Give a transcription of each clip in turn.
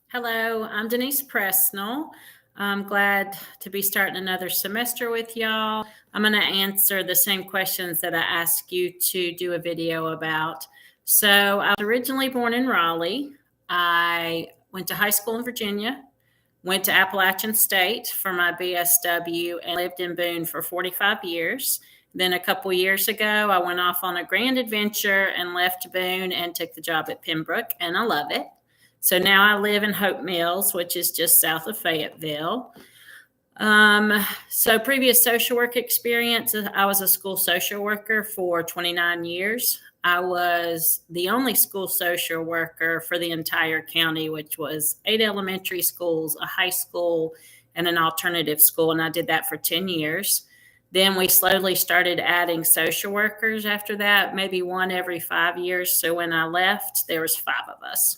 Hello, I'm Denise Presnell. I'm glad to be starting another semester with y'all. I'm going to answer the same questions that I asked you to do a video about. So, I was originally born in Raleigh. I went to high school in Virginia, went to Appalachian State for my BSW, and lived in Boone for 45 years. Then, a couple years ago, I went off on a grand adventure and left Boone and took the job at Pembroke, and I love it. So now I live in Hope Mills, which is just south of Fayetteville. So previous social work experience, I was a school social worker for 29 years. I was the only school social worker for the entire county, which was 8 elementary schools, a high school, and an alternative school. And I did that for 10 years. Then we slowly started adding social workers after that, maybe one every 5 years. So when I left, there was 5 of us.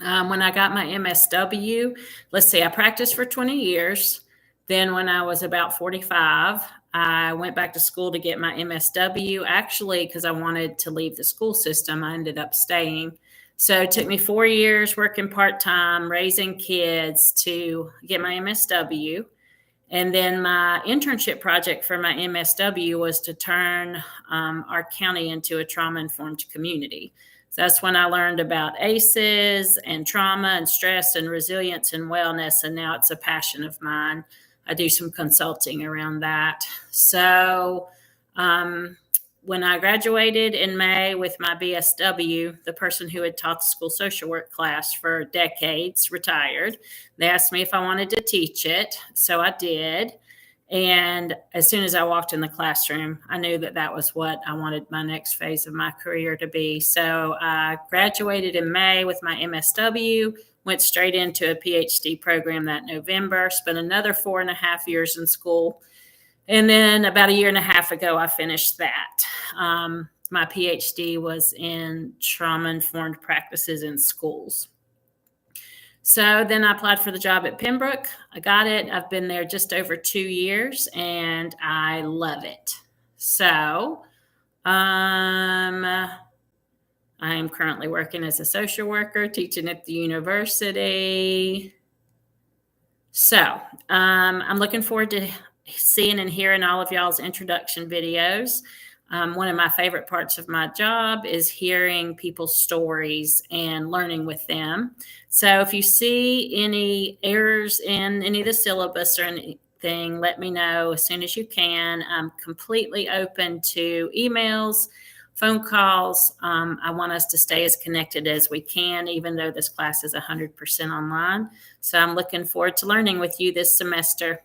When I got my MSW, let's see, I practiced for 20 years. Then, when I was about 45, I went back to school to get my MSW, actually, because I wanted to leave the school system. I ended up staying. So, it took me 4 years working part time, raising kids to get my MSW. And then my internship project for my MSW was to turn our county into a trauma informed community. So that's when I learned about ACEs and trauma and stress and resilience and wellness. And now it's a passion of mine. I do some consulting around that. So when I graduated in May with my BSW, the person who had taught the school social work class for decades retired. They asked me if I wanted to teach it. So I did. And as soon as I walked in the classroom, I knew that that was what I wanted my next phase of my career to be. So I graduated in May with my MSW, went straight into a PhD program that November, spent another 4.5 years in school. And then about a year and a half ago, I finished that. My PhD was in trauma-informed practices in schools. So then I applied for the job at Pembroke. I got it. I've been there just over 2 years, and I love it. So I am currently working as a social worker, teaching at the university. So I'm looking forward to seeing and hearing all of y'all's introduction videos. One of my favorite parts of my job is hearing people's stories and learning with them. So if you see any errors in any of the syllabus or anything, let me know as soon as you can. I'm completely open to emails, phone calls. I want us to stay as connected as we can, even though this class is 100% online. So I'm looking forward to learning with you this semester.